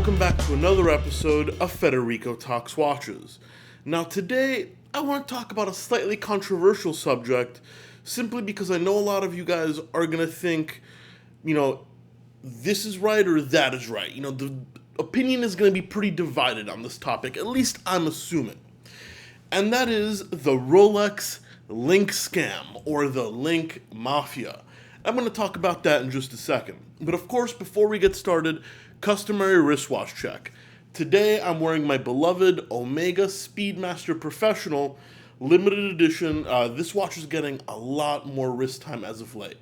welcome back to another episode of Federico Talks Watches. Now today, I want to talk about a slightly controversial subject, simply because I know a lot of you guys are going to think, this is right or that is right. The opinion is going to be pretty divided on this topic, at least I'm assuming. And that is the Rolex Link scam, or the Link Mafia. I'm going to talk about that in just a second. But of course, before we get started, customary wristwatch check. Today, I'm wearing my beloved Omega Speedmaster Professional limited edition. This watch is getting a lot more wrist time as of late.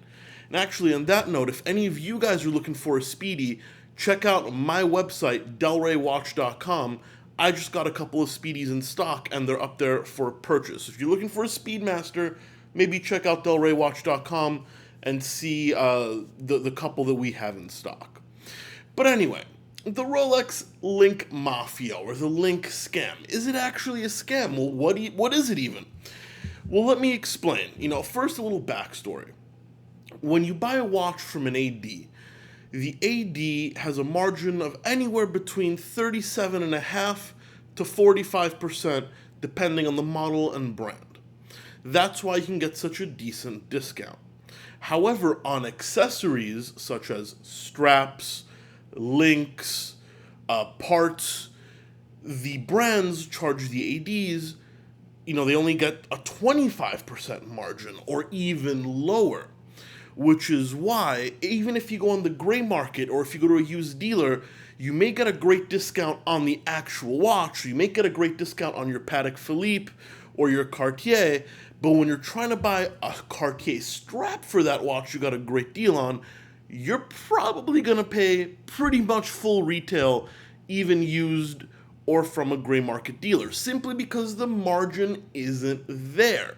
And actually, on that note, if any of you guys are looking for a Speedy, check out my website, delraywatch.com. I just got a couple of Speedies in stock, and they're up there for purchase. If you're looking for a Speedmaster, maybe check out delraywatch.com and see the couple that we have in stock. But anyway, the Rolex Link Mafia, or the Link scam. Is it actually a scam? Well, what is it even? Well, let me explain. First a little backstory. When you buy a watch from an AD, the AD has a margin of anywhere between 37.5% to 45%, depending on the model and brand. That's why you can get such a decent discount. However, on accessories such as straps, links, parts, the brands charge the ADs, they only get a 25% margin or even lower. Which is why, even if you go on the gray market or if you go to a used dealer, you may get a great discount on the actual watch, or you may get a great discount on your Patek Philippe or your Cartier, but when you're trying to buy a Cartier strap for that watch you got a great deal on, you're probably going to pay pretty much full retail, even used or from a gray market dealer, simply because the margin isn't there.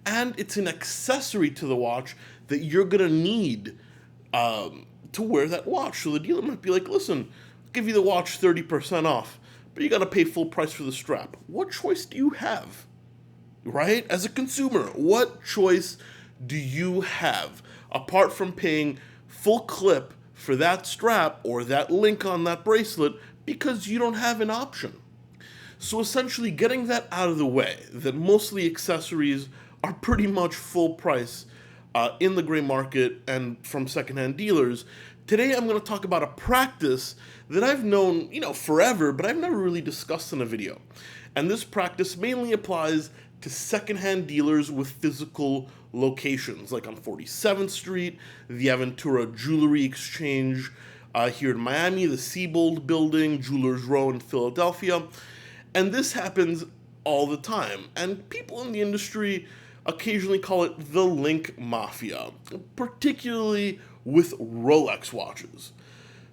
And it's an accessory to the watch that you're going to need to wear that watch. So the dealer might be like, listen, I'll give you the watch 30% off, but you got to pay full price for the strap. What choice do you have? Right? As a consumer, what choice do you have apart from paying full clip for that strap or that link on that bracelet because you don't have an option? So essentially, getting that out of the way, that mostly accessories are pretty much full price in the gray market and from secondhand dealers, today I'm going to talk about a practice that I've known, forever, but I've never really discussed in a video. And this practice mainly applies to secondhand dealers with physical locations, like on 47th Street, the Aventura Jewelry Exchange here in Miami, the Siebold Building, Jewelers Row in Philadelphia. And this happens all the time. And people in the industry occasionally call it the Link Mafia, particularly with Rolex watches.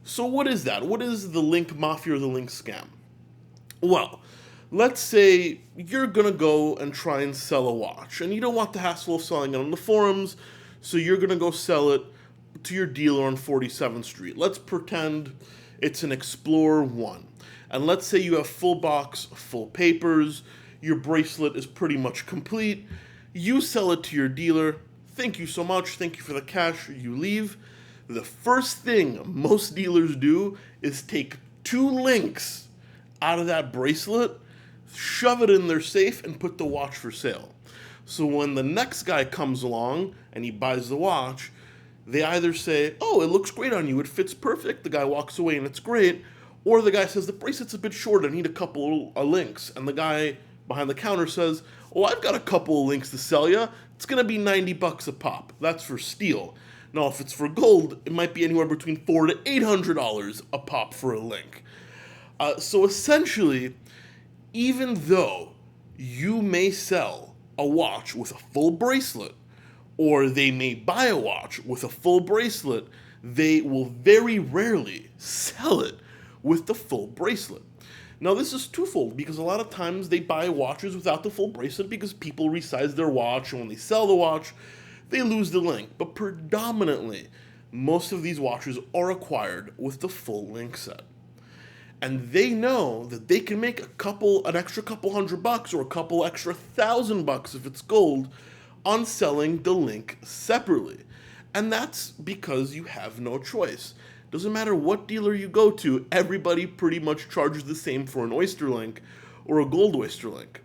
So what is that? What is the Link Mafia or the Link scam? Well, let's say you're going to go and try and sell a watch, and you don't want the hassle of selling it on the forums, so you're going to go sell it to your dealer on 47th Street. Let's pretend it's an Explorer 1. And let's say you have full box, full papers, your bracelet is pretty much complete. You sell it to your dealer. Thank you so much. Thank you for the cash. You leave. The first thing most dealers do is take 2 links out of that bracelet, shove it in their safe, and put the watch for sale. So when the next guy comes along and he buys the watch, they either say, oh, it looks great on you, it fits perfect, the guy walks away and it's great, or the guy says, the bracelet's a bit short, I need a couple of links, and the guy behind the counter says, oh, I've got a couple of links to sell you, it's going to be $90 a pop. That's for steel. Now, if it's for gold, it might be anywhere between $400 to $800 a pop for a link. So essentially, even though you may sell a watch with a full bracelet, or they may buy a watch with a full bracelet, they will very rarely sell it with the full bracelet. Now, this is twofold, because a lot of times they buy watches without the full bracelet because people resize their watch, and when they sell the watch, they lose the link. But predominantly, most of these watches are acquired with the full link set. And they know that they can make an extra couple $100 or a couple extra $1,000 if it's gold on selling the link separately. And that's because you have no choice. Doesn't matter what dealer you go to, everybody pretty much charges the same for an oyster link or a gold oyster link.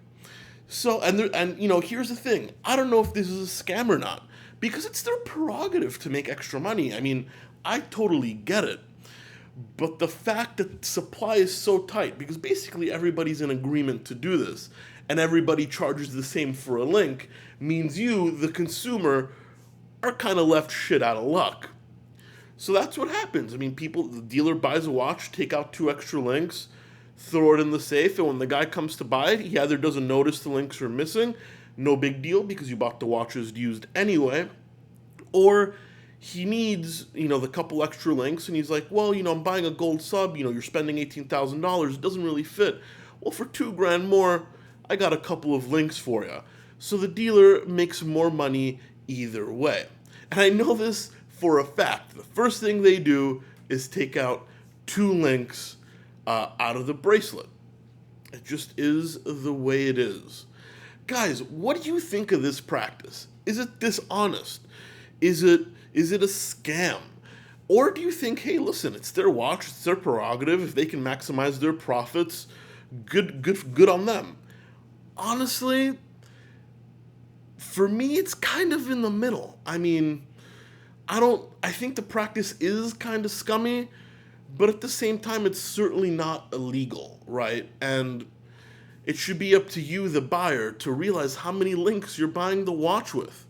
So, here's the thing. I don't know if this is a scam or not, because it's their prerogative to make extra money. I mean, I totally get it. But the fact that supply is so tight, because basically everybody's in agreement to do this, and everybody charges the same for a link, means you, the consumer, are kind of left shit out of luck. So that's what happens. I mean, the dealer buys a watch, take out 2 extra links, throw it in the safe, and when the guy comes to buy it, he either doesn't notice the links are missing, no big deal because you bought the watches used anyway, or he needs, the couple extra links, and he's like, well, I'm buying a gold sub, you're spending $18,000, it doesn't really fit. Well, for $2,000 more, I got a couple of links for you. So the dealer makes more money either way. And I know this for a fact. The first thing they do is take out 2 links out of the bracelet. It just is the way it is. Guys, what do you think of this practice? Is it dishonest? Is it a scam? Or do you think, hey, listen, it's their watch, it's their prerogative. If they can maximize their profits, good on them. Honestly, for me, it's kind of in the middle. I mean, I think the practice is kind of scummy, but at the same time, it's certainly not illegal, right? And it should be up to you, the buyer, to realize how many links you're buying the watch with.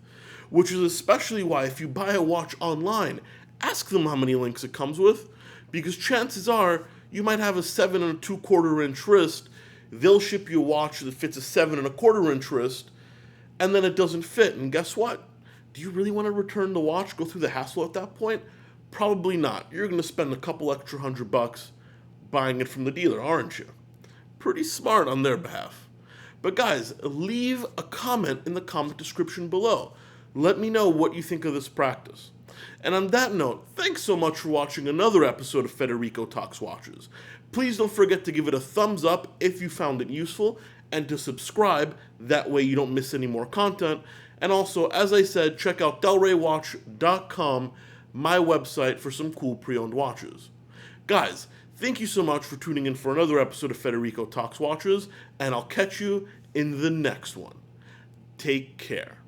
Which is especially why if you buy a watch online, ask them how many links it comes with, because chances are you might have a 7 2/4 inch wrist, they'll ship you a watch that fits a 7 1/4 inch wrist, and then it doesn't fit, and guess what? Do you really want to return the watch, go through the hassle at that point? Probably not. You're going to spend a couple extra $100 buying it from the dealer, aren't you? Pretty smart on their behalf. But guys, leave a comment in the comment description below. Let me know what you think of this practice. And on that note, thanks so much for watching another episode of Federico Talks Watches. Please don't forget to give it a thumbs up if you found it useful, and to subscribe, that way you don't miss any more content. And also, as I said, check out delraywatch.com, my website, for some cool pre-owned watches. Guys, thank you so much for tuning in for another episode of Federico Talks Watches, and I'll catch you in the next one. Take care.